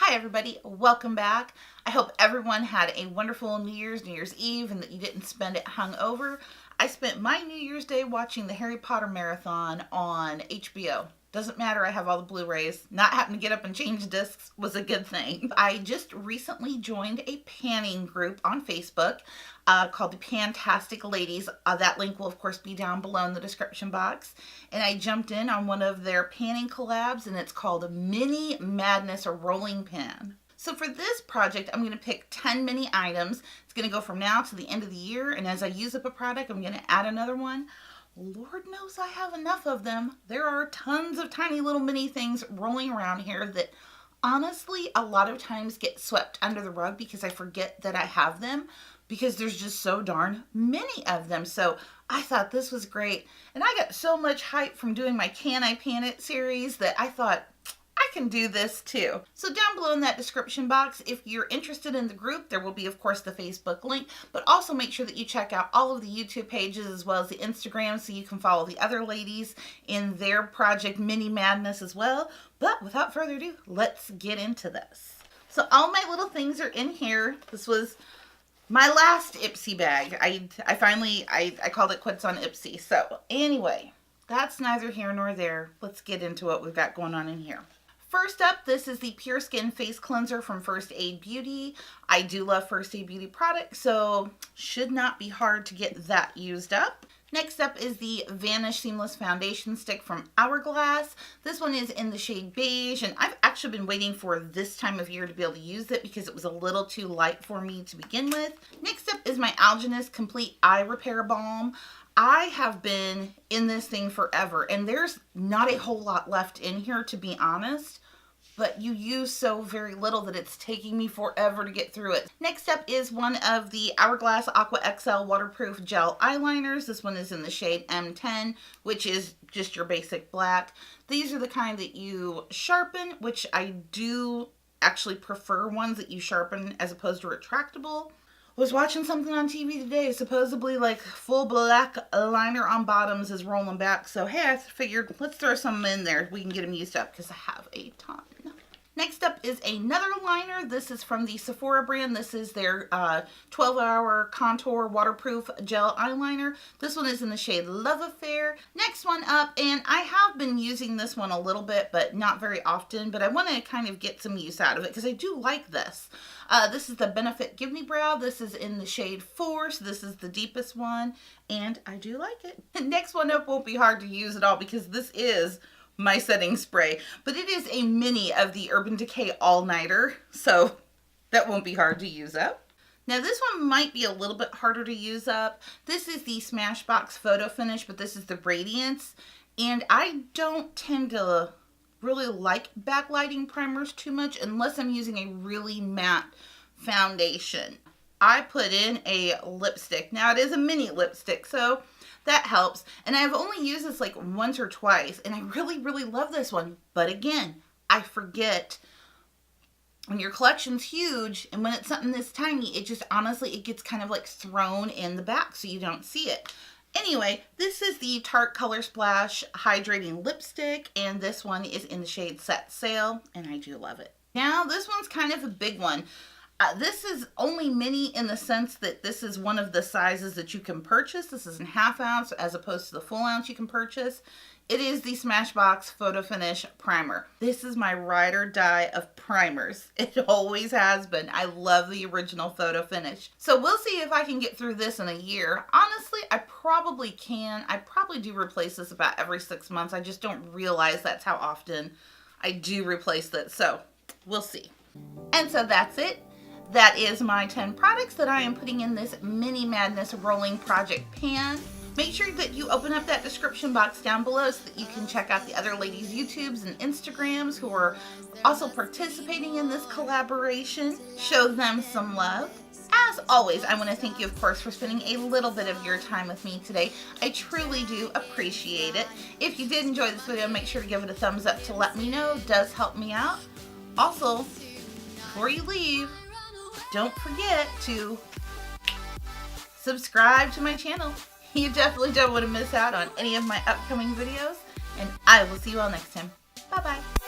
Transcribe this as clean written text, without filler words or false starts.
Hi everybody, welcome back. I hope everyone had a wonderful New Year's Eve, and that you didn't spend it hungover. I spent my New Year's Day watching the Harry Potter marathon on HBO. Doesn't matter, I have all the Blu-rays. Not having to get up and change discs was a good thing. I just recently joined a panning group on Facebook called the PANtastic Ladies. That link will of course be down below in the description box. And I jumped in on one of their panning collabs, and it's called Mini Madness, a rolling pan. So for this project, I'm going to pick 10 mini items. It's going to go from now to the end of the year, and as I use up a product, I'm going to add another one. Lord knows I have enough of them. There are tons of tiny little mini things rolling around here that honestly a lot of times get swept under the rug because I forget that I have them, because there's just so darn many of them. So I thought this was great, and I got so much hype from doing my Can I Pan It series that I thought I can do this too. So down below in that description box, if you're interested in the group, there will be of course the Facebook link, but also make sure that you check out all of the YouTube pages as well as the Instagram so you can follow the other ladies in their project Mini Madness as well. But without further ado, let's get into this. So all my little things are in here. This was my last Ipsy bag. I finally called it quits on Ipsy. So anyway, that's neither here nor there. Let's get into what we've got going on in here. First up, this is the Pure Skin Face Cleanser from First Aid Beauty. I do love First Aid Beauty products, so should not be hard to get that used up. Next up is the Vanish Seamless Foundation Stick from Hourglass. This one is in the shade beige, and I've actually been waiting for this time of year to be able to use it because it was a little too light for me to begin with. Next up is my Algenist Complete Eye Repair Balm. I have been in this thing forever, and there's not a whole lot left in here, to be honest, but you use so very little that it's taking me forever to get through it. Next up is one of the Hourglass Aqua XL Waterproof Gel Eyeliners. This one is in the shade M10, which is just your basic black. These are the kind that you sharpen, which I do actually prefer ones that you sharpen as opposed to retractable. Was watching something on TV today, supposedly like full black liner on bottoms is rolling back. So hey, I figured let's throw some in there. We can get them used up because I have a ton. Next up is another liner. This is from the Sephora brand. This is their 12-hour contour waterproof gel eyeliner. This one is in the shade Love Affair. Next one up, and I have been using this one a little bit, but not very often, but I want to kind of get some use out of it because I do like this. This is the Benefit Give Me Brow. This is in the shade 4, so this is the deepest one, and I do like it. The next one up won't be hard to use at all because this is my setting spray, but it is a mini of the Urban Decay All Nighter, so that won't be hard to use up. Now this one might be a little bit harder to use up. This is the Smashbox Photo Finish, but this is the Radiance, and I don't tend to really like backlighting primers too much unless I'm using a really matte foundation. I put in a lipstick. Now it is a mini lipstick, so that helps. And I've only used this like once or twice, and I really love this one. But again, I forget when your collection's huge and when it's something this tiny, it just honestly, it gets kind of like thrown in the back so you don't see it. Anyway, this is the Tarte Color Splash Hydrating Lipstick, and this one is in the shade Set Sail, and I do love it. Now, this one's kind of a big one. This is only mini in the sense that this is one of the sizes that you can purchase. This is in ½ ounce as opposed to the full ounce you can purchase. It is the Smashbox Photo Finish Primer. This is my ride or die of primers. It always has been. I love the original Photo Finish. So we'll see if I can get through this in a year. Honestly, I probably can. I probably do replace this about every 6 months. I just don't realize that's how often I do replace this. So we'll see. And so that's it. That is my 10 products that I am putting in this Mini Madness Rolling Project Pan. Make sure that you open up that description box down below so that you can check out the other ladies' YouTubes and Instagrams who are also participating in this collaboration. Show them some love. As always, I want to thank you, of course, for spending a little bit of your time with me today. I truly do appreciate it. If you did enjoy this video, make sure to give it a thumbs up to let me know. It does help me out. Also, before you leave, don't forget to subscribe to my channel. You definitely don't want to miss out on any of my upcoming videos, and I will see you all next time. Bye-bye.